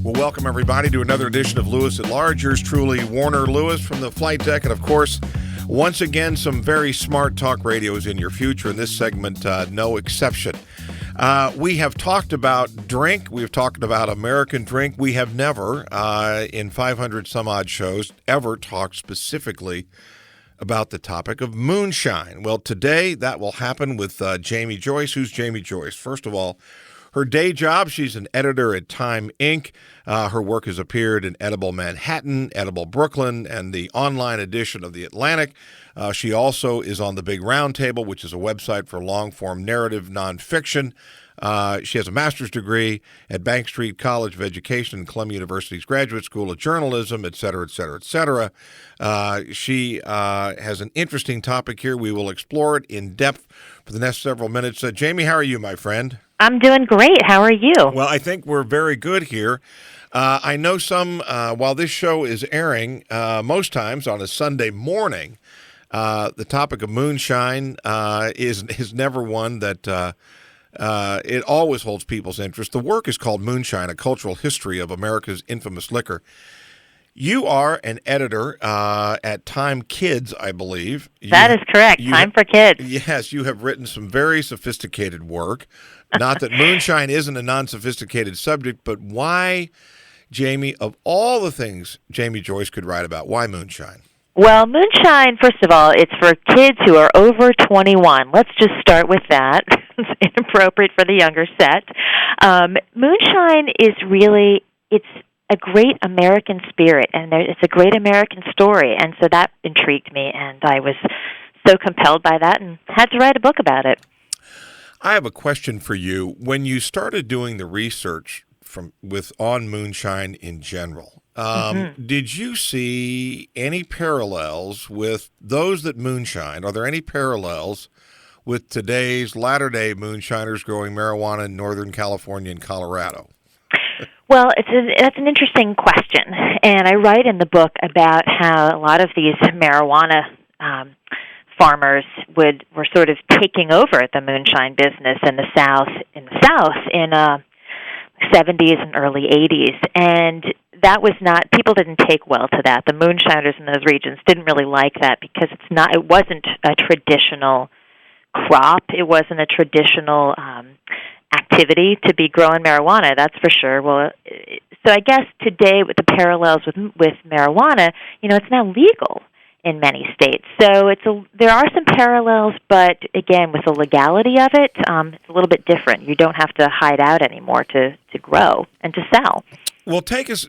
Well, welcome everybody to another edition of Lewis at Large. Yours truly, Warner Lewis from the flight deck. And of course, once again, some very smart talk radios in your future. In this segment, no exception. We have talked about drink. We've talked about American drink. We have never, in 500 some odd shows, ever talked specifically about the topic of moonshine. Well, today that will happen with Jamie Joyce. Who's Jamie Joyce? First of all, her day job, she's an editor at Time Inc. Her work has appeared in Edible Manhattan, Edible Brooklyn, and the online edition of The Atlantic. She also is on the Big Round Table, which is a website for long-form narrative nonfiction. She has a master's degree at Bank Street College of Education and Columbia University's Graduate School of Journalism, et cetera, et cetera, et cetera. She has an interesting topic here. We will explore it in depth for the next several minutes. Jamie, how are you, my friend? I'm doing great. How are you? Well, I think we're very good here. I know while this show is airing, most times on a Sunday morning, the topic of moonshine is never one that it always holds people's interest. The work is called Moonshine, A Cultural History of America's Infamous Liquor. You are an editor at Time Kids, I believe. That is correct. Time for Kids. Yes, you have written some very sophisticated work. Not that moonshine isn't a non-sophisticated subject, but why, Jamie, of all the things Jamie Joyce could write about, why moonshine? Well, moonshine, first of all, it's for kids who are over 21. Let's just start with that. It's inappropriate for the younger set. Moonshine is really, it's a great American spirit, and it's a great American story, and so that intrigued me, and I was so compelled by that and had to write a book about it. I have a question for you. When you started doing the research on moonshine in general, did you see any parallels with those that moonshine? Are there any parallels with today's latter-day moonshiners growing marijuana in Northern California and Colorado? Well, that's an interesting question, and I write in the book about how a lot of these marijuana farmers were sort of taking over the moonshine business in the South in the 70s and early 80s, and that was not, people didn't take well to that. The moonshiners in those regions didn't really like that because it wasn't a traditional crop. It wasn't a traditional activity to be growing marijuana, that's for sure. Well, so I guess today with the parallels with marijuana, it's now legal in many states. So there are some parallels, but again, with the legality of it, it's a little bit different. You don't have to hide out anymore to grow and to sell. Well, take us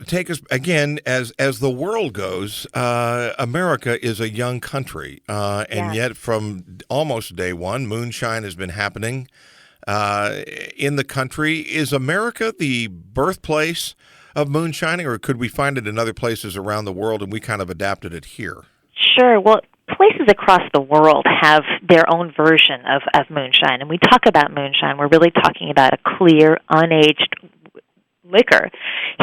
again as the world goes. America is a young country, and yet from almost day one, moonshine has been happening in the country. Is America the birthplace of moonshining, or could we find it in other places around the world and we kind of adapted it here? Sure. Well, places across the world have their own version of moonshine. And we talk about moonshine, we're really talking about a clear, unaged liquor.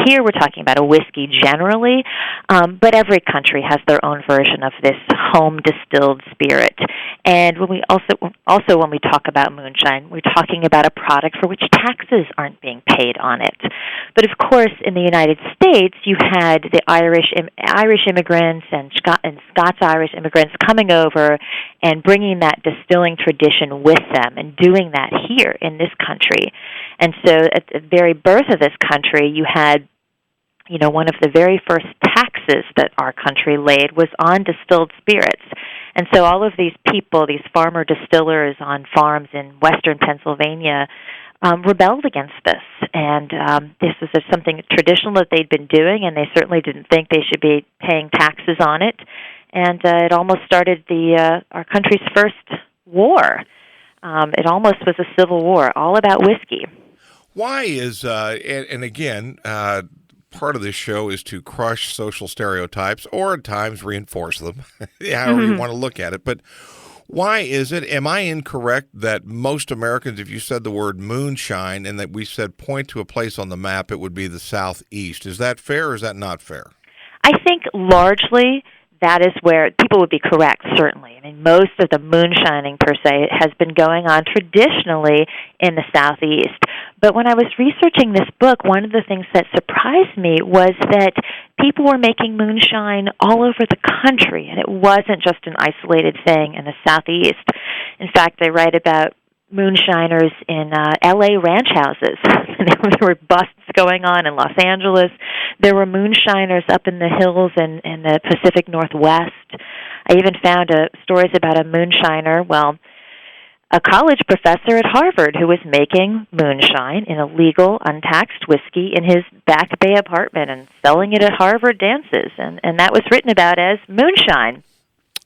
Here we're talking about a whiskey generally, but every country has their own version of this home distilled spirit. And when we also when we talk about moonshine, we're talking about a product for which taxes aren't being paid on it. But of course, in the United States, you had the Irish immigrants and Scots-Irish immigrants coming over and bringing that distilling tradition with them and doing that here in this country. And so at the very birth of this country, you had, one of the very first taxes that our country laid was on distilled spirits. And so all of these people, these farmer distillers on farms in western Pennsylvania, rebelled against this. And this was something traditional that they'd been doing, and they certainly didn't think they should be paying taxes on it. And it almost started our country's first war. It almost was a civil war, all about whiskey. Why is, and again, part of this show is to crush social stereotypes or at times reinforce them, however you want to look at it. But why is it, am I incorrect that most Americans, if you said the word moonshine and that we said point to a place on the map, it would be the Southeast? Is that fair or is that not fair? I think largely that is where people would be correct, certainly. I most of the moonshining, per se, has been going on traditionally in the Southeast. But when I was researching this book, one of the things that surprised me was that people were making moonshine all over the country, and it wasn't just an isolated thing in the Southeast. In fact, they write about moonshiners in L.A. ranch houses. There were busts going on in Los Angeles. There were moonshiners up in the hills in the Pacific Northwest. I even found stories about a moonshiner, a college professor at Harvard who was making moonshine in a legal, untaxed whiskey in his Back Bay apartment and selling it at Harvard dances, and that was written about as moonshine.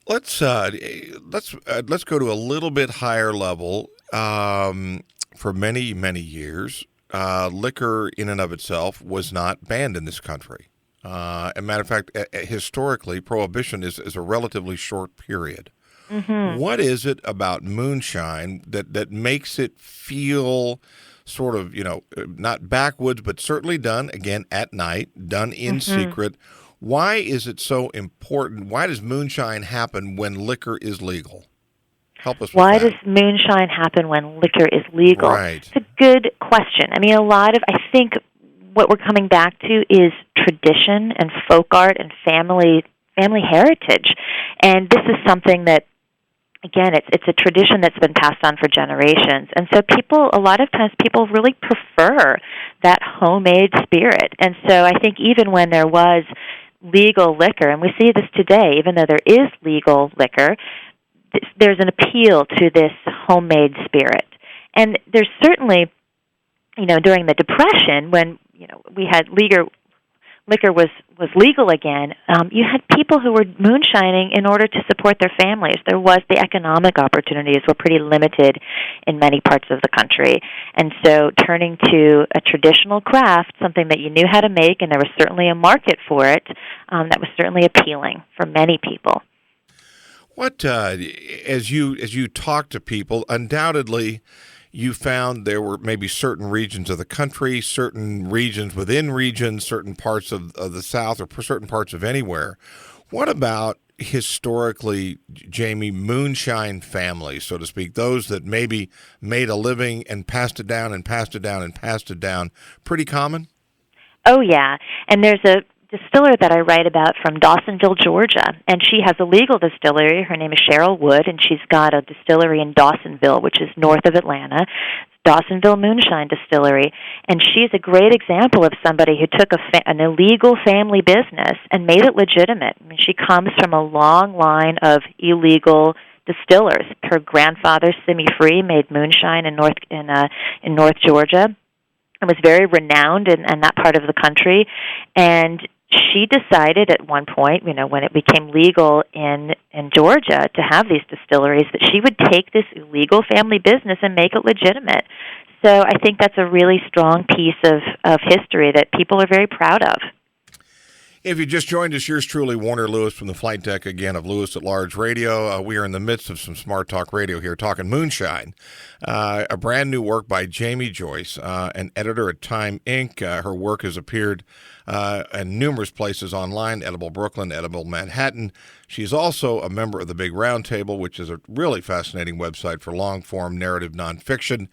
Let's go to a little bit higher level. For many, many years, liquor in and of itself was not banned in this country. As a matter of fact, historically, prohibition is a relatively short period. Mm-hmm. What is it about moonshine that makes it feel sort of, not backwoods, but certainly done, again, at night, done in secret? Why is it so important? Why does moonshine happen when liquor is legal? Help us with Why that. does moonshine happen when liquor is legal? Right. It's a good question. I mean, I think what we're coming back to is tradition and folk art and family heritage. And this is something that, again, it's a tradition that's been passed on for generations. And so a lot of times people really prefer that homemade spirit. And so I think even when there was legal liquor, and we see this today, even though there is legal liquor, there's an appeal to this homemade spirit. And there's certainly, during the Depression, when, we had liquor was legal again, you had people who were moonshining in order to support their families. The economic opportunities were pretty limited in many parts of the country. And so turning to a traditional craft, something that you knew how to make, and there was certainly a market for it, that was certainly appealing for many people. What, as you talk to people, undoubtedly you found there were maybe certain regions of the country, certain regions within regions, certain parts of the South, or certain parts of anywhere. What about historically, Jamie, moonshine families, so to speak, those that maybe made a living and passed it down and passed it down and passed it down? Pretty common? Oh, yeah. And there's a distiller that I write about from Dawsonville, Georgia, and she has a legal distillery. Her name is Cheryl Wood, and she's got a distillery in Dawsonville, which is north of Atlanta, Dawsonville Moonshine Distillery, and she's a great example of somebody who took an illegal family business and made it legitimate. I mean, she comes from a long line of illegal distillers. Her grandfather, Simi Free, made moonshine in North Georgia. It was very renowned in that part of the country, and she decided at one point, when it became legal in Georgia to have these distilleries, that she would take this illegal family business and make it legitimate. So I think that's a really strong piece of history that people are very proud of. If you just joined us, yours truly, Warner Lewis from the flight deck again of Lewis at Large Radio. We are in the midst of some Smart Talk Radio here, talking moonshine, a brand new work by Jamie Joyce, an editor at Time Inc. Her work has appeared in numerous places online, Edible Brooklyn, Edible Manhattan. She's also a member of the Big Round Table, which is a really fascinating website for long-form narrative nonfiction.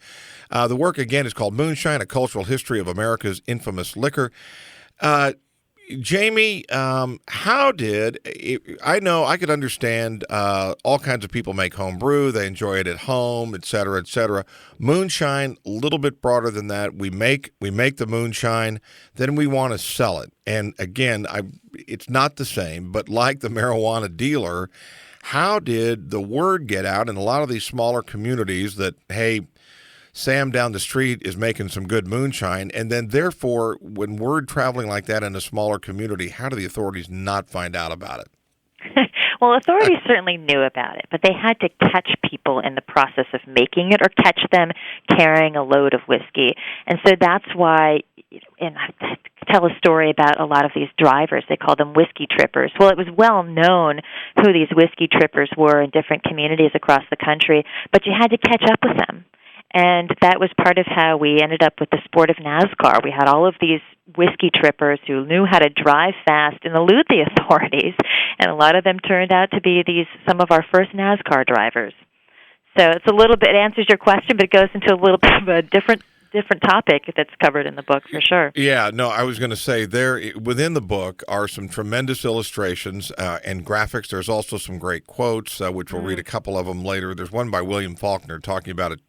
The work, again, is called Moonshine, A Cultural History of America's Infamous Liquor. Jamie, I know I could understand all kinds of people make home brew. They enjoy it at home, et cetera, et cetera. Moonshine, a little bit broader than that. We make the moonshine, then we want to sell it. And again, it's not the same, but like the marijuana dealer, how did the word get out in a lot of these smaller communities that, hey, Sam down the street is making some good moonshine, and then therefore, when word traveling like that in a smaller community, how do the authorities not find out about it? Well, authorities certainly knew about it, but they had to catch people in the process of making it or catch them carrying a load of whiskey. And so that's why, and I tell a story about a lot of these drivers. They call them whiskey trippers. Well, it was well known who these whiskey trippers were in different communities across the country, but you had to catch up with them. And that was part of how we ended up with the sport of NASCAR. We had all of these whiskey trippers who knew how to drive fast and elude the authorities, and a lot of them turned out to be some of our first NASCAR drivers. So it's a little bit, it answers your question, but it goes into a little bit of a different topic that's covered in the book for sure. Yeah, no, I was going to say there within the book are some tremendous illustrations and graphics. There's also some great quotes, which we'll read a couple of them later. There's one by William Faulkner talking about it.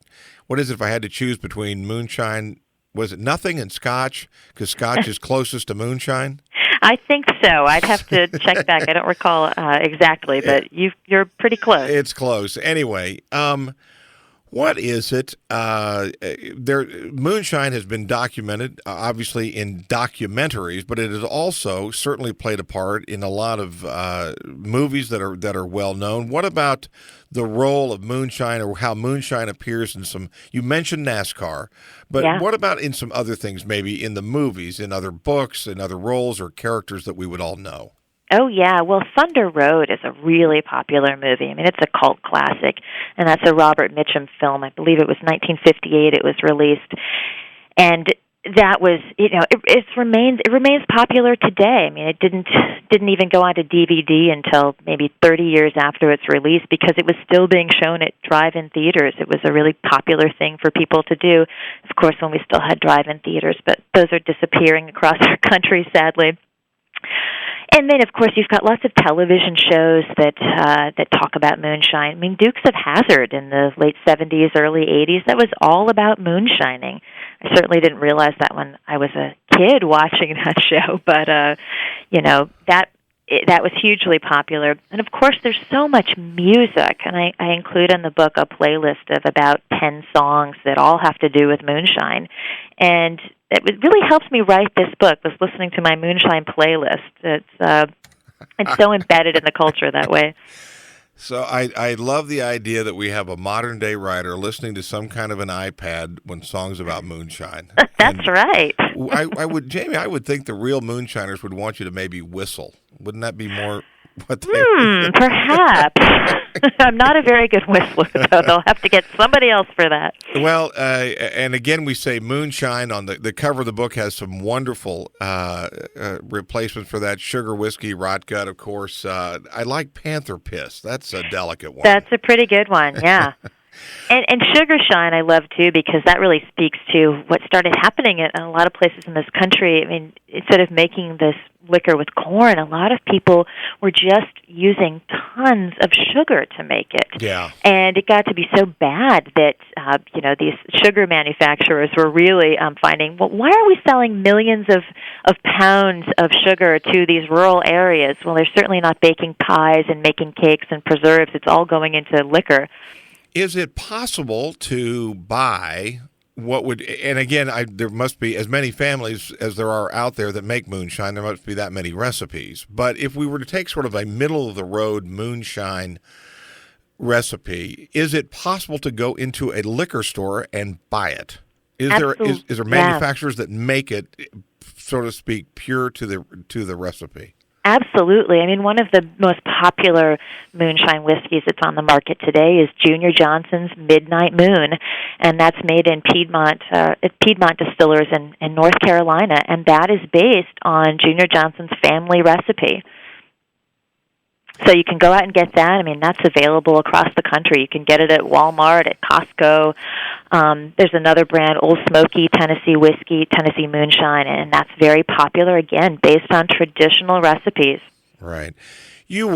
What is it if I had to choose between moonshine? Was it nothing and scotch? Because scotch is closest to moonshine? I think so. I'd have to check back. I don't recall exactly, but you're pretty close. It's close. Anyway, what is it? Moonshine has been documented, obviously, in documentaries, but it has also certainly played a part in a lot of movies that are well known. What about the role of moonshine, or how moonshine appears in some? You mentioned NASCAR, but what about in some other things? Maybe in the movies, in other books, in other roles or characters that we would all know. Oh, yeah. Well, Thunder Road is a really popular movie. I mean, it's a cult classic, and that's a Robert Mitchum film. I believe it was 1958 it was released. And that was, it remains popular today. I mean, it didn't even go onto DVD until maybe 30 years after its release, because it was still being shown at drive-in theaters. It was a really popular thing for people to do, of course, when we still had drive-in theaters, but those are disappearing across our country, sadly. And then, of course, you've got lots of television shows that talk about moonshine. I mean, Dukes of Hazzard in the late 70s, early 80s, that was all about moonshining. I certainly didn't realize that when I was a kid watching that show, but, that was hugely popular. And, of course, there's so much music, and I include in the book a playlist of about 10 songs that all have to do with moonshine. And it really helps me write this book, was listening to my moonshine playlist. It's so embedded in the culture that way. So I love the idea that we have a modern-day writer listening to some kind of an iPad when songs about moonshine. That's right. Jamie, I would think the real moonshiners would want you to maybe whistle. Wouldn't that be more what they perhaps. I'm not a very good whistler, so they'll have to get somebody else for that. Well, and again, we say moonshine on the cover of the book has some wonderful replacements for that. Sugar whiskey, rot gut, of course. I like panther piss. That's a delicate one. That's a pretty good one, yeah. And sugar shine I love, too, because that really speaks to what started happening in a lot of places in this country. I mean, instead of making this liquor with corn, a lot of people were just using tons of sugar to make it. Yeah. And it got to be so bad that, these sugar manufacturers were really finding, well, why are we selling millions of pounds of sugar to these rural areas? Well, they're certainly not baking pies and making cakes and preserves. It's all going into liquor. Is it possible to buy what would, and again, there must be as many families as there are out there that make moonshine, there must be that many recipes. But if we were to take sort of a middle-of-the-road moonshine recipe, is it possible to go into a liquor store and buy it? Is there manufacturers that make it, so to speak, pure to the recipe? Absolutely. I mean, one of the most popular moonshine whiskeys that's on the market today is Junior Johnson's Midnight Moon, and that's made in Piedmont Distillers in North Carolina, and that is based on Junior Johnson's family recipe. So you can go out and get that. I mean, that's available across the country. You can get it at Walmart, at Costco. There's another brand, Old Smoky Tennessee Whiskey, Tennessee Moonshine, and that's very popular, again, based on traditional recipes. Right. You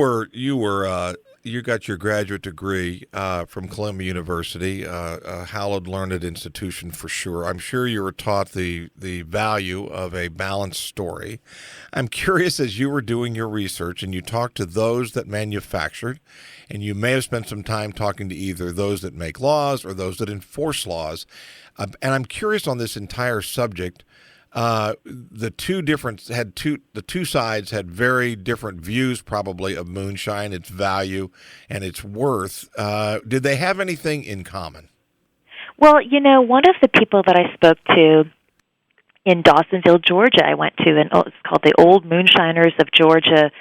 got your graduate degree from Columbia University, a hallowed, learned institution for sure. I'm sure you were taught the value of a balanced story. I'm curious, as you were doing your research and you talked to those that manufactured, and you may have spent some time talking to either those that make laws or those that enforce laws, and I'm curious on this entire subject. The two sides had very different views, probably, of moonshine, its value and its worth. Did they have anything in common? Well, one of the people that I spoke to in Dawsonville, Georgia, I went to it's called the Old Moonshiners of Georgia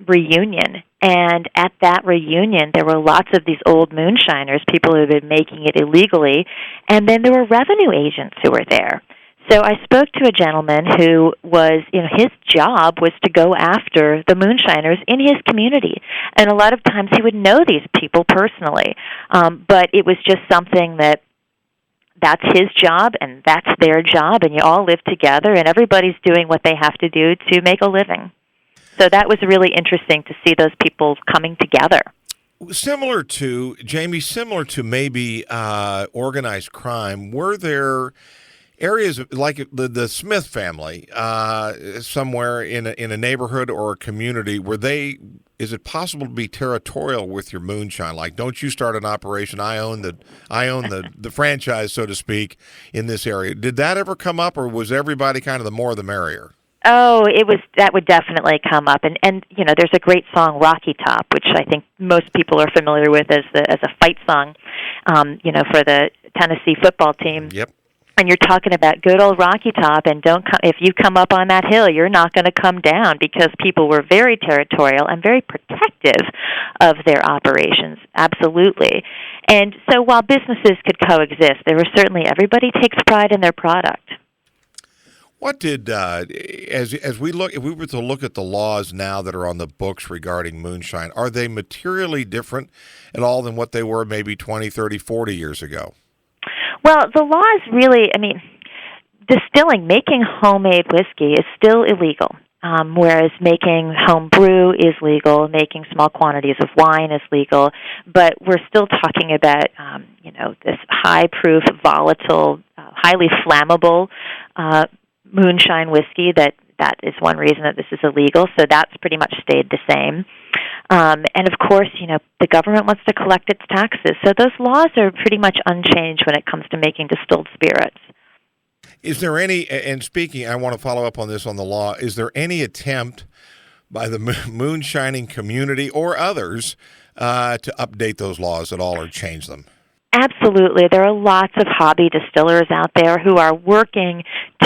reunion. And at that reunion, there were lots of these old moonshiners, people who had been making it illegally, and then there were revenue agents who were there. So I spoke to a gentleman who was, his job was to go after the moonshiners in his community. And a lot of times he would know these people personally, but it was just something that's his job and that's their job, and you all live together, and everybody's doing what they have to do to make a living. So that was really interesting to see those people coming together. Similar to maybe organized crime, were there areas like the Smith family somewhere in a neighborhood or a community where is it possible to be territorial with your moonshine? Like, don't you start an operation? I own the franchise, so to speak, in this area. Did that ever come up, or was everybody kind of the more the merrier? Oh, that would definitely come up, and there's a great song, Rocky Top, which I think most people are familiar with as a fight song, for the Tennessee football team. Yep. And you're talking about good old Rocky Top, and if you come up on that hill, you're not going to come down, because people were very territorial and very protective of their operations. Absolutely. And so while businesses could coexist, there was certainly everybody takes pride in their product. What did as we look, if we were to look at the laws now that are on the books regarding moonshine, are they materially different at all than what they were maybe 20, 30, 40 years ago? Well, the laws really, making homemade whiskey is still illegal, whereas making home brew is legal, making small quantities of wine is legal, but we're still talking about, this high-proof, volatile, highly flammable moonshine whiskey that is one reason that this is illegal, so that's pretty much stayed the same. And of course, the government wants to collect its taxes, so those laws are pretty much unchanged when it comes to making distilled spirits. Is there any, and speaking, I want to follow up on this on the law, is there any attempt by the moonshining community or others to update those laws at all or change them? Absolutely. There are lots of hobby distillers out there who are working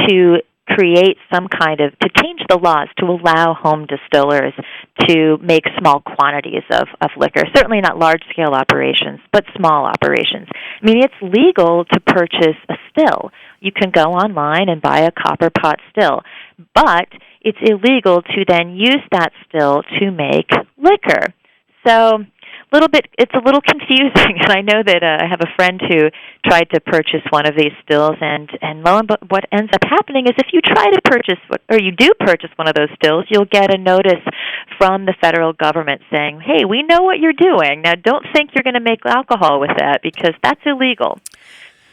to create to change the laws to allow home distillers to make small quantities of liquor. Certainly not large-scale operations, but small operations. It's legal to purchase a still. You can go online and buy a copper pot still, but it's illegal to then use that still to make liquor. So it's a little confusing, and I know that I have a friend who tried to purchase one of these stills, and lo and behold, what ends up happening is if you try to purchase, or you do purchase one of those stills, you'll get a notice from the federal government saying, hey, we know what you're doing. Now, don't think you're going to make alcohol with that, because that's illegal.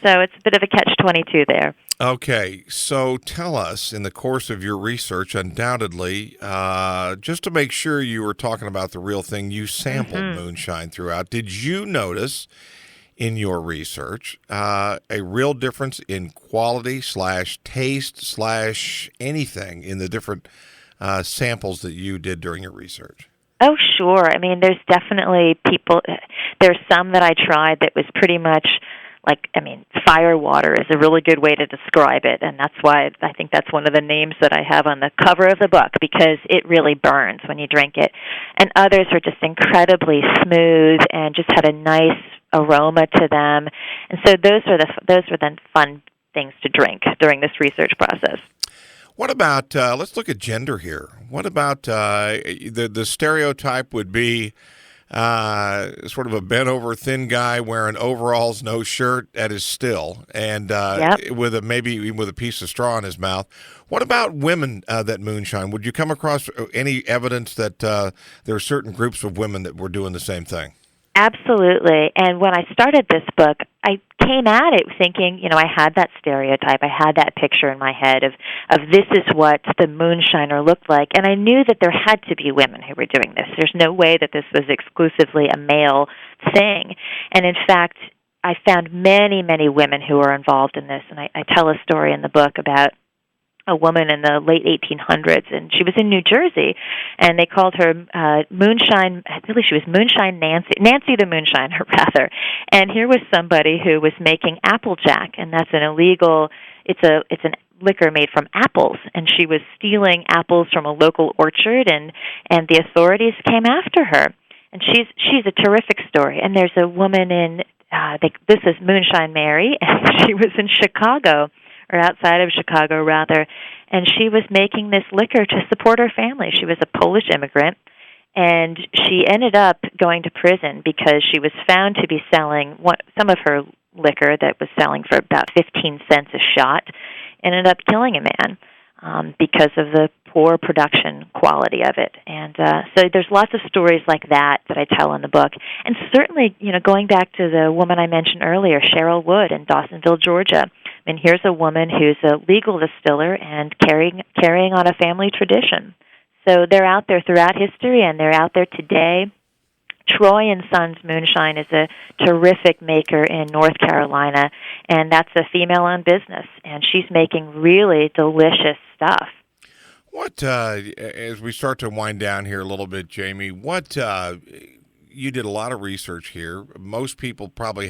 So it's a bit of a catch-22 there. Okay, so tell us, in the course of your research, undoubtedly, just to make sure you were talking about the real thing, you sampled moonshine throughout. Did you notice in your research a real difference in quality / taste / anything in the different samples that you did during your research? Oh, sure. There's definitely there's some that I tried that was pretty much fire water is a really good way to describe it, and that's why I think that's one of the names that I have on the cover of the book, because it really burns when you drink it. And others are just incredibly smooth and just had a nice aroma to them. And so those were then fun things to drink during this research process. What about, let's look at gender here. What about the stereotype would be sort of a bent-over thin guy wearing overalls, no shirt at his still, and with a piece of straw in his mouth. What about women that moonshine? Would you come across any evidence that there are certain groups of women that were doing the same thing? Absolutely. And when I started this book, I came at it thinking, I had that stereotype, I had that picture in my head of this is what the moonshiner looked like, and I knew that there had to be women who were doing this. There's no way that this was exclusively a male thing. And in fact, I found many, many women who were involved in this, and I tell a story in the book about a woman in the late 1800s, and she was in New Jersey, and they called her Moonshine, really she was Moonshine Nancy the Moonshiner, rather. And here was somebody who was making Applejack, and that's an illegal, it's an liquor made from apples, and she was stealing apples from a local orchard, and the authorities came after her. And she's a terrific story. And there's a woman in, this is Moonshine Mary, and she was in Chicago, or outside of Chicago, rather, and she was making this liquor to support her family. She was a Polish immigrant, and she ended up going to prison because she was found to be selling some of her liquor that was selling for about 15 cents a shot, ended up killing a man because of the poor production quality of it. And so there's lots of stories like that I tell in the book. And certainly, going back to the woman I mentioned earlier, Cheryl Wood in Dawsonville, Georgia. I mean, here's a woman who's a legal distiller and carrying on a family tradition. So they're out there throughout history, and they're out there today. Troy and Sons Moonshine is a terrific maker in North Carolina, and that's a female-owned business, and she's making really delicious stuff. What, as we start to wind down here a little bit, Jamie, you did a lot of research here. Most people probably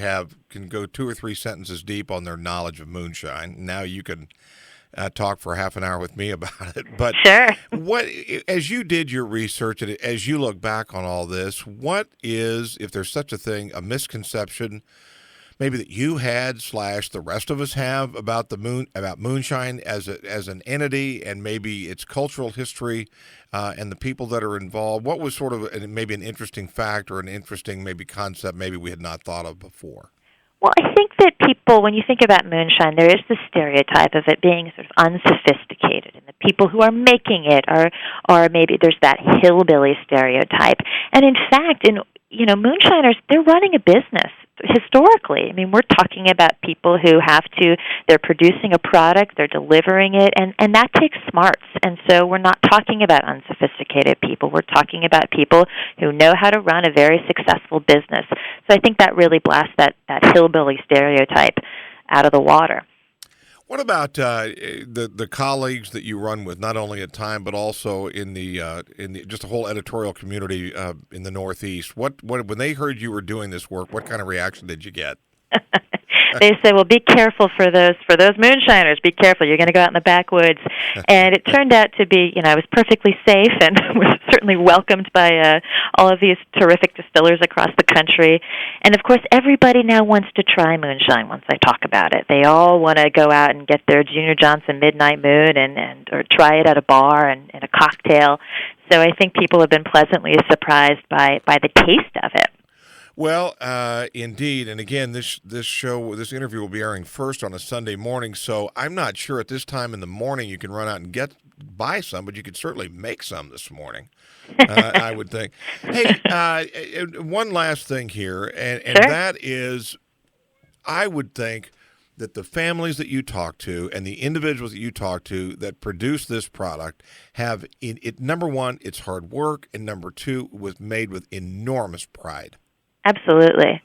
can go 2 or 3 sentences deep on their knowledge of moonshine. Now you can talk for half an hour with me about it. But sure. As you did your research and as you look back on all this, what is, if there's such a thing, a misconception maybe that you had / the rest of us have about about moonshine as an entity and maybe its cultural history and the people that are involved? What was sort of maybe an interesting fact or an interesting maybe concept maybe we had not thought of before? Well, I think that people, when you think about moonshine, there is the stereotype of it being sort of unsophisticated, and the people who are making it are maybe there's that hillbilly stereotype. And in fact, moonshiners, they're running a business historically. I mean, we're talking about people who they're producing a product, they're delivering it, and that takes smarts. And so we're not talking about unsophisticated people. We're talking about people who know how to run a very successful business. So I think that really blasts that hillbilly stereotype out of the water. What about the colleagues that you run with, not only at Time but also in the just a whole editorial community in the Northeast? What when they heard you were doing this work, what kind of reaction did you get? They say, "Well, be careful for those moonshiners. Be careful. You're going to go out in the backwoods." And it turned out to be, I was perfectly safe and was certainly welcomed by all of these terrific distillers across the country. And of course, everybody now wants to try moonshine once I talk about it. They all want to go out and get their Junior Johnson Midnight Moon or try it at a bar and in a cocktail. So I think people have been pleasantly surprised by the taste of it. Well, indeed, and again, this interview will be airing first on a Sunday morning, so I'm not sure at this time in the morning you can run out and buy some, but you could certainly make some this morning, I would think. Hey, one last thing here, and sure. That is, I would think that the families that you talk to and the individuals that you talk to that produce this product have, number one, it's hard work, and number two, was made with enormous pride. Absolutely.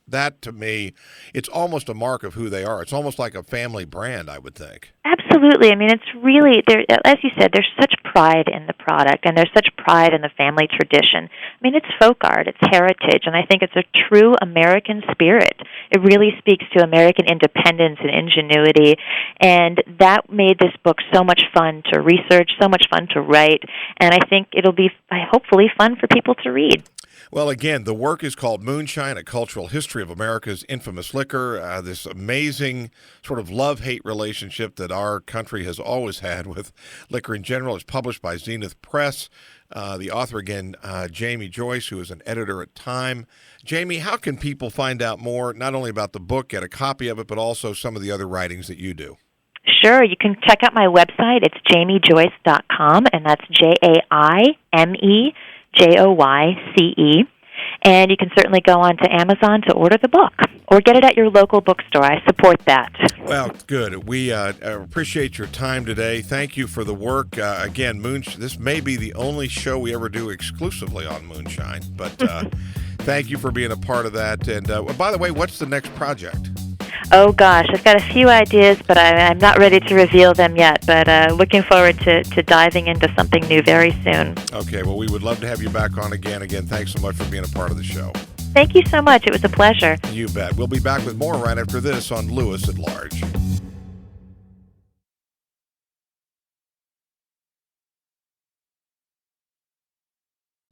That, to me, it's almost a mark of who they are. It's almost like a family brand, I would think. Absolutely. I mean, it's really, as you said, there's such pride in the product, and there's such pride in the family tradition. I mean, it's folk art, it's heritage, and I think it's a true American spirit. It really speaks to American independence and ingenuity, and that made this book so much fun to research, so much fun to write, and I think it'll be hopefully fun for people to read. Well, again, the work is called Moonshine, A Cultural History of America's Infamous Liquor, this amazing sort of love-hate relationship that our country has always had with liquor in general. It's published by Zenith Press. The author, again, Jamie Joyce, who is an editor at Time. Jamie, how can people find out more, not only about the book, get a copy of it, but also some of the other writings that you do? Sure. You can check out my website. It's jamiejoyce.com, and that's JAIMEJOYCE. And you can certainly go on to Amazon to order the book or get it at your local bookstore. I support that. Well, good. We appreciate your time today. Thank you for the work. Again, this may be the only show we ever do exclusively on moonshine, but thank you for being a part of that. And by the way, what's the next project? Oh, gosh, I've got a few ideas, but I'm not ready to reveal them yet. But looking forward to diving into something new very soon. Okay, well, we would love to have you back on again. Again, thanks so much for being a part of the show. Thank you so much. It was a pleasure. You bet. We'll be back with more right after this on Lewis at Large.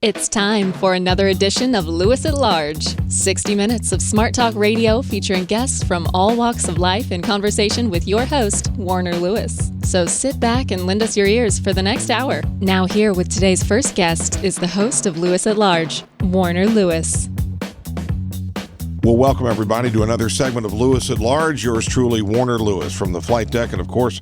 It's time for another edition of Lewis at Large, 60 minutes of smart talk radio featuring guests from all walks of life in conversation with your host, Warner Lewis. So sit back and lend us your ears for the next hour. Now here with today's first guest is the host of Lewis at Large, Warner Lewis. Well, welcome everybody to another segment of Lewis at Large. Yours truly, Warner Lewis from the flight deck. And of course,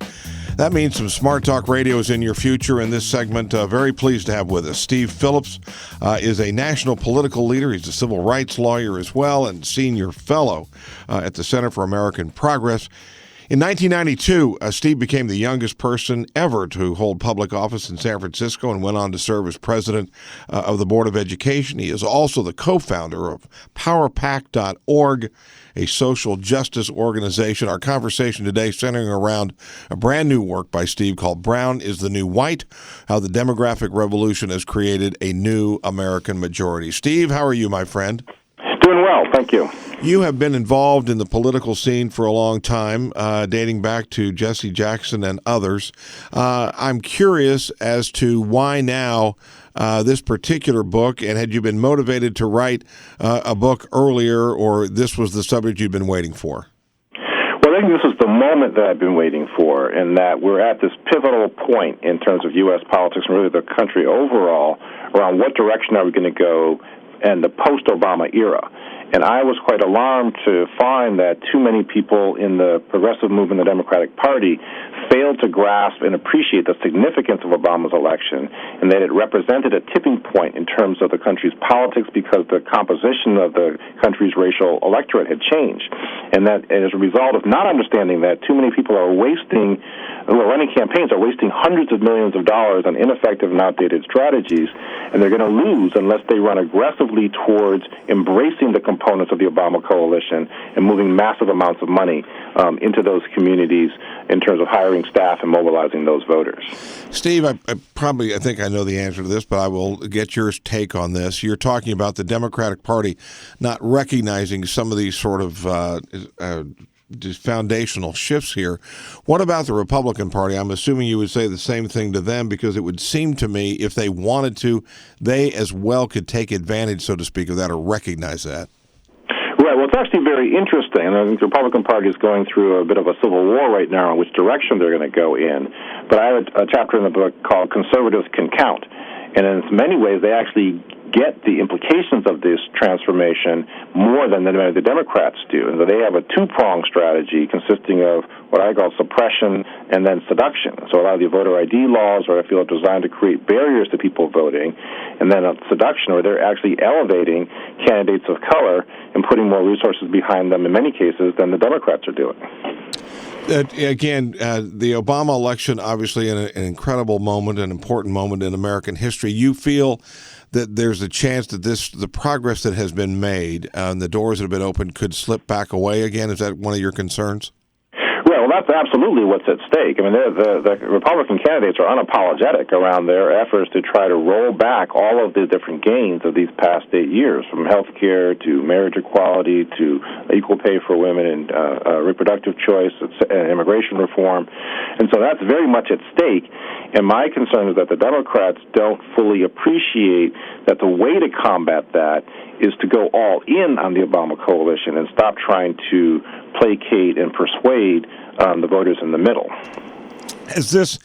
that means some Smart Talk radios in your future. In this segment, very pleased to have with us Steve Phillips. Is a national political leader. He's a civil rights lawyer as well and senior fellow at the Center for American Progress. In 1992, Steve became the youngest person ever to hold public office in San Francisco and went on to serve as president of the Board of Education. He is also the co-founder of PowerPack.org, a social justice organization. Our conversation today centering around a brand new work by Steve called Brown is the New White, How the Demographic Revolution Has Created a New American Majority. Steve, how are you, my friend? Doing well, thank you. You have been involved in the political scene for a long time, dating back to Jesse Jackson and others. I'm curious as to why now this particular book, and had you been motivated to write a book earlier, or this was the subject you'd been waiting for? Well, I think this is the moment that I've been waiting for, and that we're at this pivotal point in terms of U.S. politics and really the country overall around what direction are we going to go and the post-Obama era. And I was quite alarmed to find that too many people in the progressive movement, the Democratic Party, failed to grasp and appreciate the significance of Obama's election, and that it represented a tipping point in terms of the country's politics because the composition of the country's racial electorate had changed. And that as a result of not understanding that, too many people are wasting, who are running campaigns, are wasting hundreds of millions of dollars on ineffective and outdated strategies, and they're going to lose unless they run aggressively towards embracing the components of the Obama coalition and moving massive amounts of money into those communities in terms of hiring staff and mobilizing those voters. Steve, I think I know the answer to this, but I will get your take on this. You're talking about the Democratic Party not recognizing some of these sort of foundational shifts here. What about the Republican Party? I'm assuming you would say the same thing to them, because it would seem to me if they wanted to, they as well could take advantage, so to speak, of that or recognize that. Right. Well, it's actually very interesting. I think the Republican Party is going through a bit of a civil war right now on which direction they're going to go in. But I have a chapter in the book called Conservatives Can Count. And in many ways, they actually get the implications of this transformation more than the Democrats do. And so they have a two-pronged strategy consisting of what I call suppression and then seduction. So a lot of the voter ID laws I feel are designed to create barriers to people voting, and then a seduction where they're actually elevating candidates of color and putting more resources behind them in many cases than the Democrats are doing. Again, the Obama election, obviously an incredible moment, an important moment in American history. You feel that there's a chance that the progress that has been made and the doors that have been opened could slip back away again? Is that one of your concerns? Well, that's absolutely what's at stake. I mean, the Republican candidates are unapologetic around their efforts to try to roll back all of the different gains of these past 8 years, from health care to marriage equality to equal pay for women and reproductive choice and immigration reform. And so that's very much at stake. And my concern is that the Democrats don't fully appreciate that the way to combat that is to go all in on the Obama coalition and stop trying to placate and persuade the voters in the middle. As this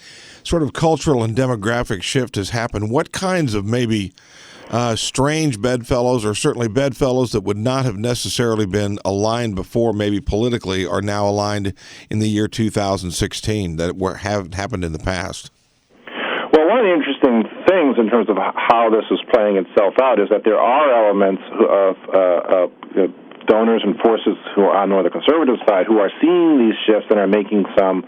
sort of cultural and demographic shift has happened, what kinds of maybe strange bedfellows, or certainly bedfellows that would not have necessarily been aligned before, maybe politically, are now aligned in the year 2016 that haven't happened in the past? Well, one of the interesting things in terms of how this is playing itself out is that there are elements of donors and forces who are on the conservative side who are seeing these shifts and are making some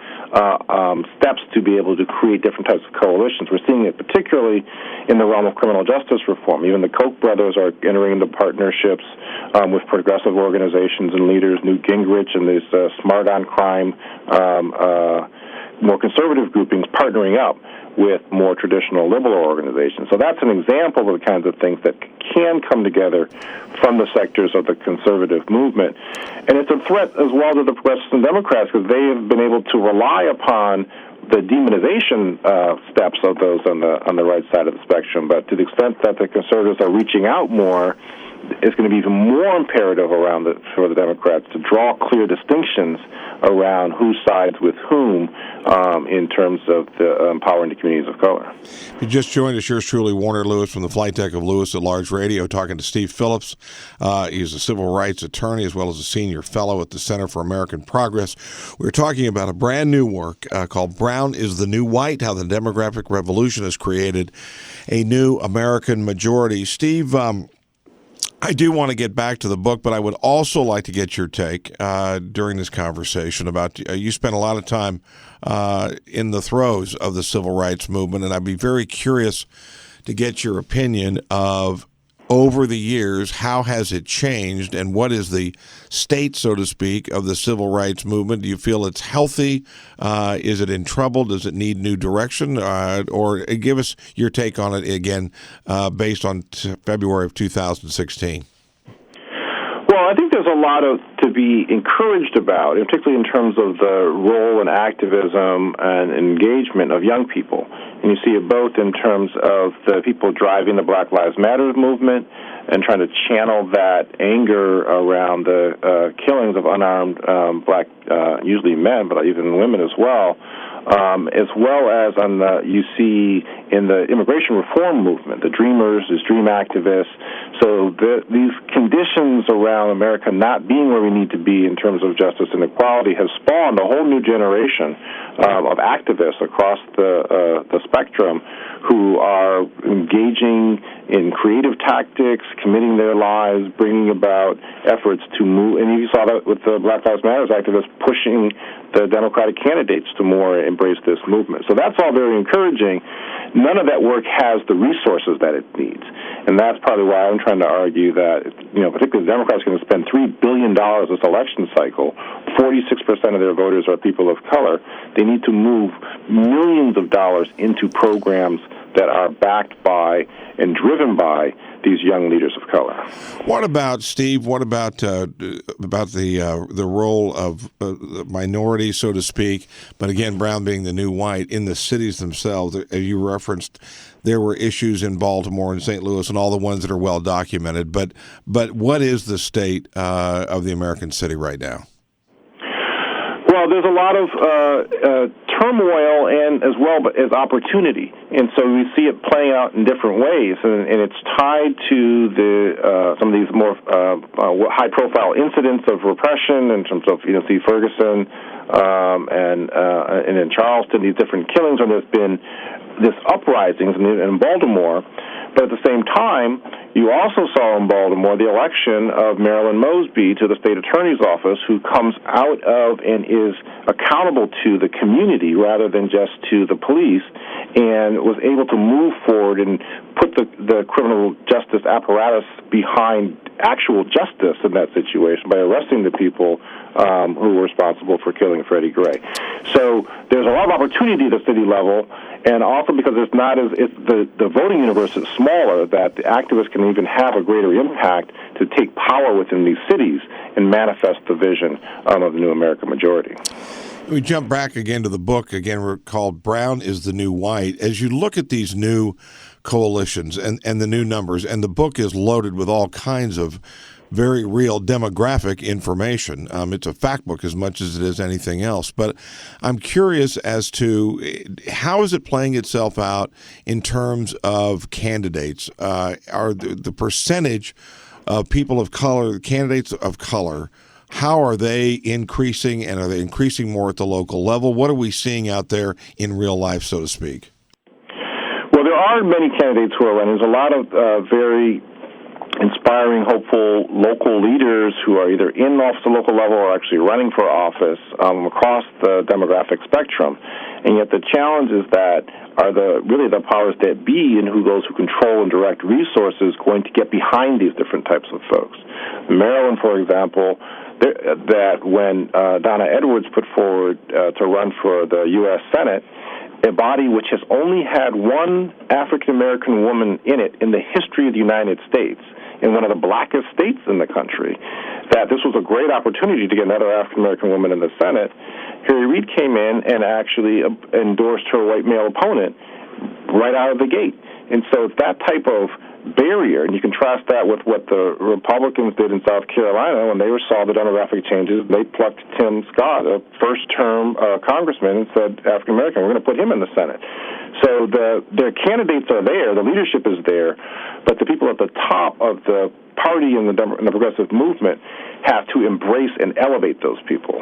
steps to be able to create different types of coalitions. We're seeing it particularly in the realm of criminal justice reform. Even the Koch brothers are entering into partnerships with progressive organizations and leaders, Newt Gingrich and these Smart on Crime, more conservative groupings partnering up with more traditional liberal organizations. So that's an example of the kinds of things that can come together from the sectors of the conservative movement. And it's a threat as well to the progressives and Democrats, because they have been able to rely upon the demonization steps of those on the right side of the spectrum. But to the extent that the conservatives are reaching out more, it's going to be even more imperative for the Democrats to draw clear distinctions around who sides with whom in terms of the empowering the communities of color. If you just joined us, yours truly, Warner Lewis from the flight deck of Lewis at Large Radio, talking to Steve Phillips. He's a civil rights attorney as well as a senior fellow at the Center for American Progress. We're talking about a brand new work called Brown is the New White, How the Demographic Revolution has created a new American majority. Steve, I do want to get back to the book, but I would also like to get your take during this conversation about you spent a lot of time in the throes of the civil rights movement, and I'd be very curious to get your opinion of, over the years, how has it changed, and what is the state, so to speak, of the civil rights movement? Do you feel it's healthy? Is it in trouble? Does it need new direction? Or give us your take on it again, based on February of 2016. Well, I think there's a lot to be encouraged about, particularly in terms of the role and activism and engagement of young people. And you see it both in terms of the people driving the Black Lives Matter movement and trying to channel that anger around the killings of unarmed black, usually men, but even women as well as you see in the immigration reform movement, the Dreamers, the Dream activists. So these conditions around America not being where we need to be in terms of justice and equality has spawned a whole new generation of activists across the spectrum who are engaging in creative tactics, committing their lives, bringing about efforts to move. And you saw that with the Black Lives Matter activists pushing the Democratic candidates to more embrace this movement. So that's all very encouraging. None of that work has the resources that it needs. And that's probably why I'm trying to argue that, particularly the Democrats are going to spend $3 billion this election cycle. 46% of their voters are people of color. They need to move millions of dollars into programs that are backed by and driven by these young leaders of color. What about, Steve? What about the role of minorities, so to speak? But again, Brown being the new white in the cities themselves. As you referenced, there were issues in Baltimore and St. Louis and all the ones that are well documented. But what is the state of the American city right now? Well, there's a lot of turmoil and as well as opportunity, and so we see it playing out in different ways, and it's tied to some of these more high-profile incidents of repression in terms of Steve Ferguson and in Charleston, these different killings, and there's been this uprisings in Baltimore. But at the same time, you also saw in Baltimore the election of Marilyn Mosby to the state attorney's office, who comes out of and is accountable to the community rather than just to the police, and was able to move forward and put the criminal justice apparatus behind actual justice in that situation by arresting the people who were responsible for killing Freddie Gray. So there's a lot of opportunity at the city level, and also because the voting universe is smaller, that the activists can even have a greater impact to take power within these cities and manifest the vision of the new American majority. We jump back again to the book, again called Brown is the New White. As you look at these new coalitions and the new numbers, and the book is loaded with all kinds of very real demographic information. It's a fact book as much as it is anything else. But I'm curious as to how is it playing itself out in terms of candidates? Are the percentage of people of color, candidates of color, how are they increasing, and are they increasing more at the local level? What are we seeing out there in real life, so to speak? Well, there are many candidates who are running. There's a lot of very inspiring, hopeful local leaders who are either in office at the local level or actually running for office across the demographic spectrum. And yet the challenge is that are the powers that be and those who control and direct resources going to get behind these different types of folks. Maryland, for example, that when Donna Edwards put forward to run for the U.S. Senate, a body which has only had one African-American woman in it in the history of the United States, in one of the blackest states in the country, that this was a great opportunity to get another African-American woman in the Senate. Harry Reid came in and actually endorsed her white male opponent right out of the gate. And so it's that type of barrier, and you contrast that with what the Republicans did in South Carolina when they saw the demographic changes. They plucked Tim Scott, a first-term congressman, and said, African-American, we're going to put him in the Senate. So the candidates are there, the leadership is there, but the people at the top of the party and the progressive movement have to embrace and elevate those people.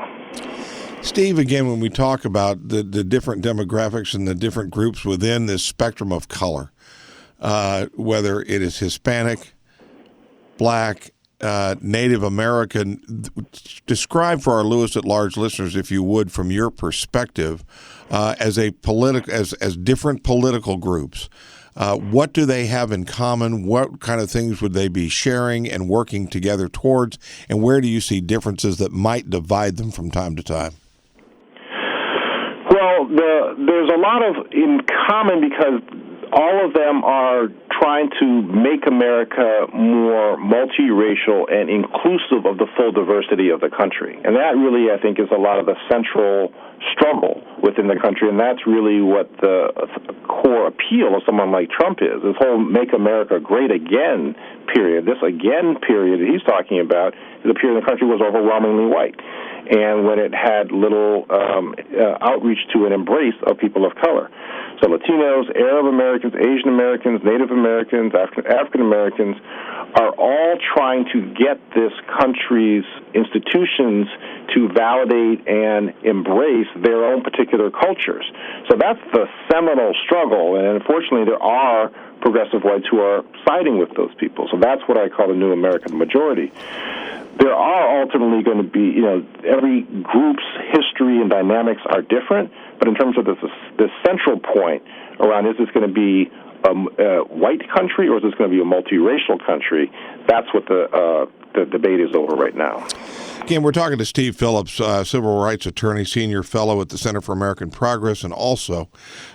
Steve, again, when we talk about the different demographics and the different groups within this spectrum of color, whether it is Hispanic, Black, Native American, describe for our Lewis at Large listeners, if you would, from your perspective, as different political groups. What do they have in common? What kind of things would they be sharing and working together towards? And where do you see differences that might divide them from time to time? Well, there's a lot of in common because all of them are trying to make America more multiracial and inclusive of the full diversity of the country. And that really, I think, is a lot of the central struggle within the country, and that's really what the core appeal of someone like Trump is, this whole Make America Great Again period. This again period that he's talking about is a period the country was overwhelmingly white, and when it had little outreach to an embrace of people of color. So Latinos, Arab Americans, Asian Americans, Native Americans, African Americans are all trying to get this country's institutions to validate and embrace their own particular cultures. So that's the seminal struggle, and unfortunately there are progressive whites who are siding with those people. So that's what I call the new American majority. There are ultimately going to be, every group's history and dynamics are different, but in terms of the central point around, is this going to be a white country or is this going to be a multiracial country? That's what the debate is over right now. Again, we're talking to Steve Phillips, civil rights attorney, senior fellow at the Center for American Progress, and also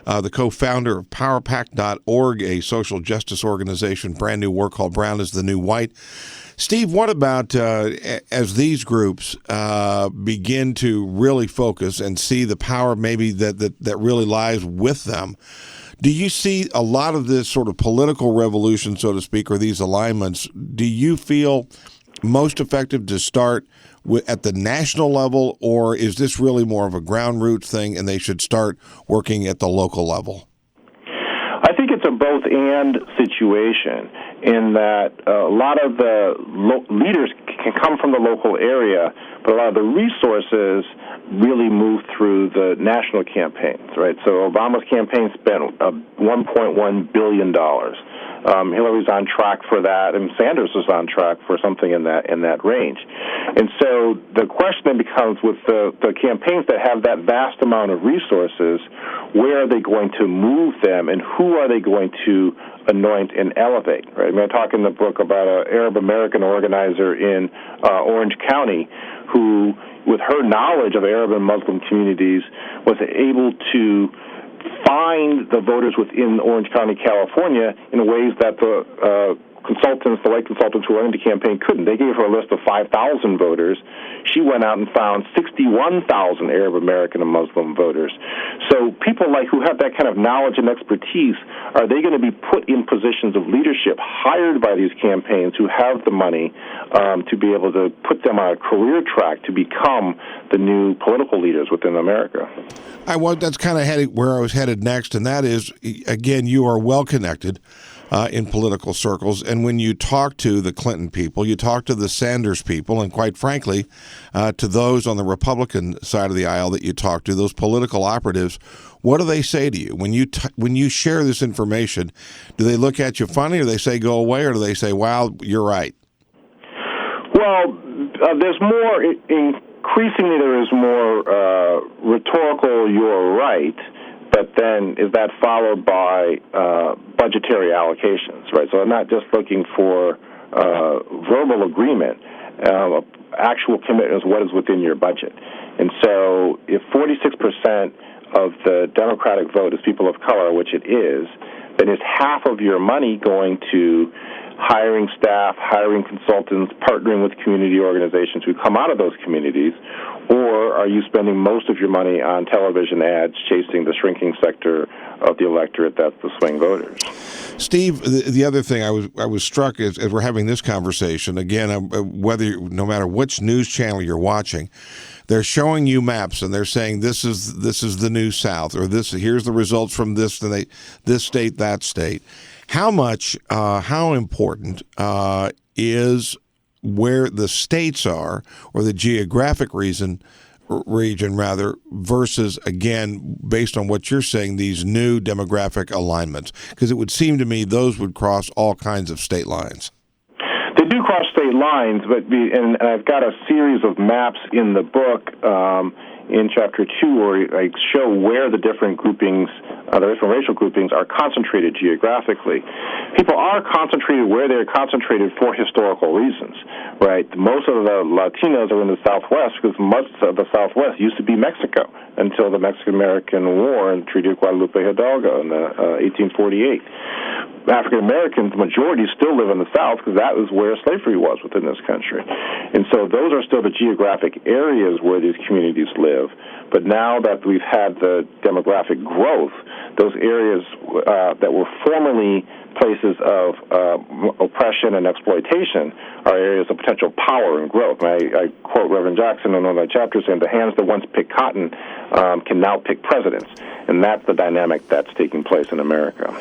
the co-founder of PowerPact.org, a social justice organization, brand new work called Brown is the New White. Steve, what about as these groups begin to really focus and see the power maybe that really lies with them? Do you see a lot of this sort of political revolution, so to speak, or these alignments, do you feel most effective to start at the national level, or is this really more of a ground roots thing and they should start working at the local level? I think it's a both-and situation in that a lot of the leaders can come from the local area, but a lot of the resources really move through the national campaigns, right? So Obama's campaign spent $1.1 billion. Hillary's on track for that, and Sanders is on track for something in that range. And so the question then becomes, with the campaigns that have that vast amount of resources, where are they going to move them, and who are they going to anoint and elevate? Right? I talk in the book about an Arab American organizer in Orange County who, with her knowledge of Arab and Muslim communities, was able to find the voters within Orange County, California, in ways that the white consultants who were in the campaign couldn't. They gave her a list of 5,000 voters. She went out and found 61,000 Arab American and Muslim voters. So people who have that kind of knowledge and expertise, are they going to be put in positions of leadership, hired by these campaigns who have the money to be able to put them on a career track to become the new political leaders within America? That's kind of where I was headed next, and that is, again, you are well connected in political circles, and when you talk to the Clinton people, you talk to the Sanders people, and quite frankly, to those on the Republican side of the aisle that you talk to, those political operatives, what do they say to you when you share this information? Do they look at you funny, or they say go away, or do they say, wow, you're right? Well, there's more. Increasingly, there is more rhetorical "you're right," but then is that followed by budgetary allocations, right? So I'm not just looking for verbal agreement. Actual commitment is what is within your budget. And so if 46% of the Democratic vote is people of color, which it is, then is half of your money going to hiring staff, hiring consultants, partnering with community organizations who come out of those communities, or are you spending most of your money on television ads chasing the shrinking sector of the electorate, that's the swing voters? Steve, the other thing I was struck as we're having this conversation, again, no matter which news channel you're watching, they're showing you maps and they're saying this is the new South, or here's the results from this state, that state. How important is where the states are, or the geographic region rather, versus, again, based on what you're saying, these new demographic alignments? Because it would seem to me those would cross all kinds of state lines. They do cross state lines, and I've got a series of maps in the book in Chapter 2 where I show where the different groupings, the different racial groupings, are concentrated geographically. People are concentrated where they're concentrated for historical reasons, right? Most of the Latinos are in the Southwest because much of the Southwest used to be Mexico until the Mexican-American War and Treaty of Guadalupe Hidalgo in 1848. African Americans, majority, still live in the South because that was where slavery was within this country. And so those are still the geographic areas where these communities live. But now that we've had the demographic growth, those areas that were formerly places of oppression and exploitation are areas of potential power and growth. I quote Reverend Jackson in one of my chapters saying, the hands that once picked cotton can now pick presidents. And that's the dynamic that's taking place in America.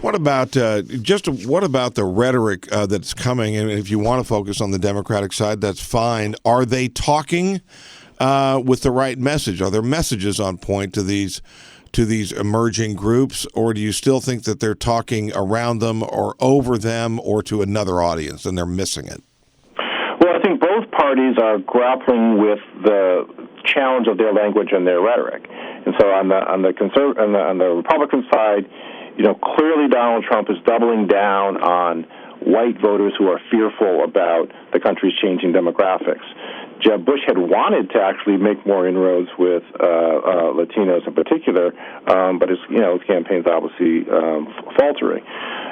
What about what about the rhetoric that's coming? And if you want to focus on the Democratic side, that's fine. Are they talking with the right message? Are their messages on point to these emerging groups, or do you still think that they're talking around them or over them or to another audience and they're missing it? Well, I think both parties are grappling with the challenge of their language and their rhetoric. And so on the Republican side, clearly Donald Trump is doubling down on white voters who are fearful about the country's changing demographics. Jeb Bush had wanted to actually make more inroads with Latinos in particular, but his campaign's obviously faltering.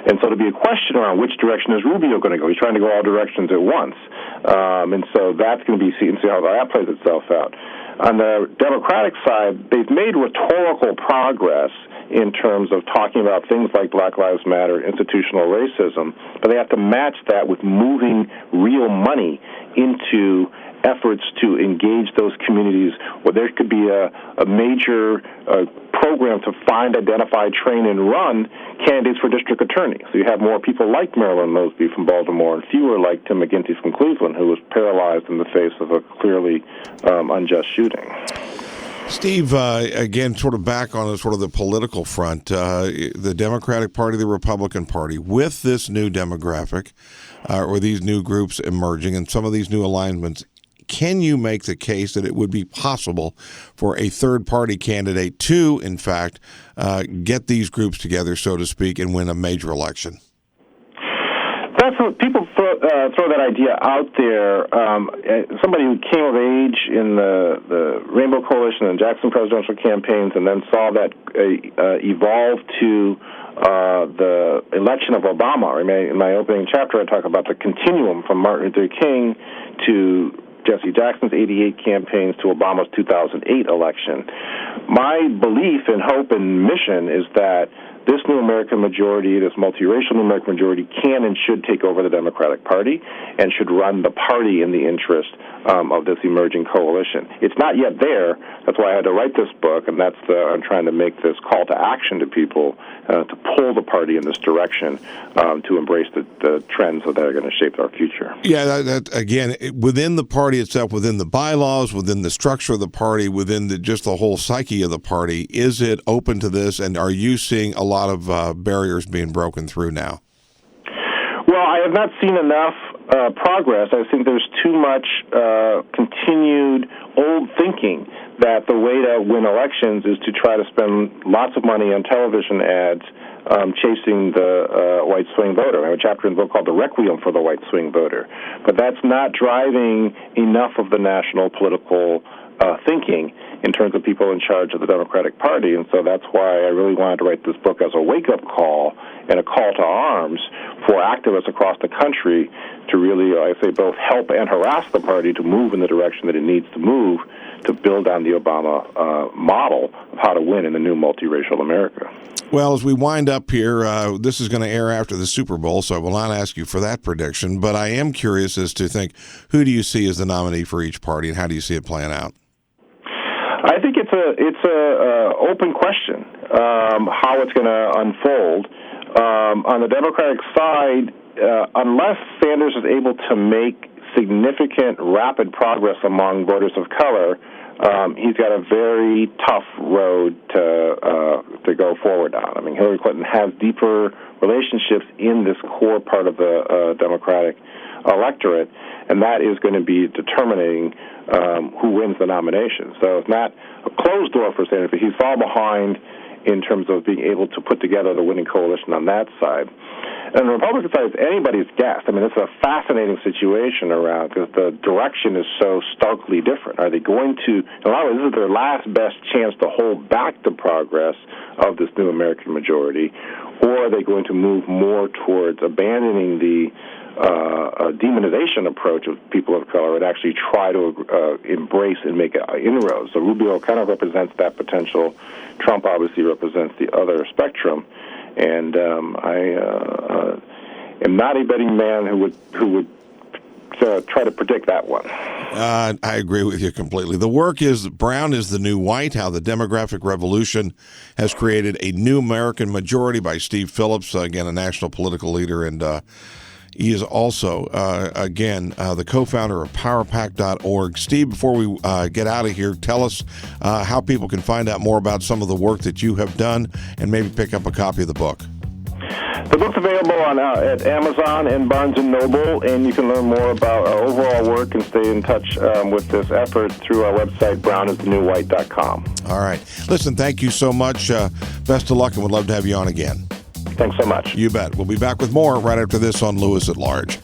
And so there'll be a question around which direction is Rubio going to go. He's trying to go all directions at once. And so that's going to be see how that plays itself out. On the Democratic side, they've made rhetorical progress in terms of talking about things like Black Lives Matter, institutional racism, but they have to match that with moving real money into efforts to engage those communities where there could be a major program to find, identify, train, and run candidates for district attorney. So you have more people like Marilyn Mosby from Baltimore and fewer like Tim McGinty from Cleveland, who was paralyzed in the face of a clearly unjust shooting. Steve, again, sort of back on the political front, the Democratic Party, the Republican Party, with this new demographic or these new groups emerging and some of these new alignments, can you make the case that it would be possible for a third-party candidate to, in fact, get these groups together, so to speak, and win a major election? That's what people throw that idea out there. Somebody who came of age in the Rainbow Coalition and Jackson presidential campaigns and then saw that evolve to the election of Obama. In my opening chapter, I talk about the continuum from Martin Luther King to Jesse Jackson's 88 campaigns to Obama's 2008 election. My belief and hope and mission is that this new American majority, this multiracial new American majority, can and should take over the Democratic Party and should run the party in the interest of this emerging coalition. It's not yet there. That's why I had to write this book, and I'm trying to make this call to action to people to pull the party in this direction to embrace the trends that are going to shape our future. Yeah, that again, within the party itself, within the bylaws, within the structure of the party, within just the whole psyche of the party, is it open to this, and are you seeing a lot of barriers being broken through now? Well, I have not seen enough progress. I think there's too much continued old thinking that the way to win elections is to try to spend lots of money on television ads chasing the white swing voter. I have a chapter in the book called The Requiem for the White Swing Voter. But that's not driving enough of the national political thinking in terms of people in charge of the Democratic Party. And so that's why I really wanted to write this book as a wake-up call and a call to arms for activists across the country to really, I say, both help and harass the party to move in the direction that it needs to move to build on the Obama model of how to win in the new multiracial America. Well, as we wind up here, this is going to air after the Super Bowl, so I will not ask you for that prediction, but I am curious as to think, who do you see as the nominee for each party, and how do you see it playing out? I think it's a open question how it's going to unfold. On the Democratic side, unless Sanders is able to make significant, rapid progress among voters of color, he's got a very tough road to go forward on. I mean, Hillary Clinton has deeper relationships in this core part of the Democratic electorate, and that is going to be determining who wins the nomination. So it's not a closed door for Sanders, but he's far behind in terms of being able to put together the winning coalition on that side. And the Republican side is anybody's guess. I mean, it's a fascinating situation around because the direction is so starkly different. Are they going to, in a lot of ways, this is their last best chance to hold back the progress of this new American majority, or are they going to move more towards abandoning the demonization approach of people of color and actually try to embrace and make inroads? So Rubio kind of represents that potential. Trump obviously represents the other spectrum. And I am not a betting man who would try to predict that one. I agree with you completely. The work is Brown is the New White, How the Demographic Revolution Has Created a New American Majority by Steve Phillips, again, a national political leader, and he is also, the co-founder of PowerPack.org. Steve, before we get out of here, tell us how people can find out more about some of the work that you have done and maybe pick up a copy of the book. The book's available at Amazon and Barnes & Noble, and you can learn more about our overall work and stay in touch with this effort through our website, brownisthenewwhite.com. All right. Listen, thank you so much. Best of luck, and would love to have you on again. Thanks so much. You bet. We'll be back with more right after this on Lewis at Large.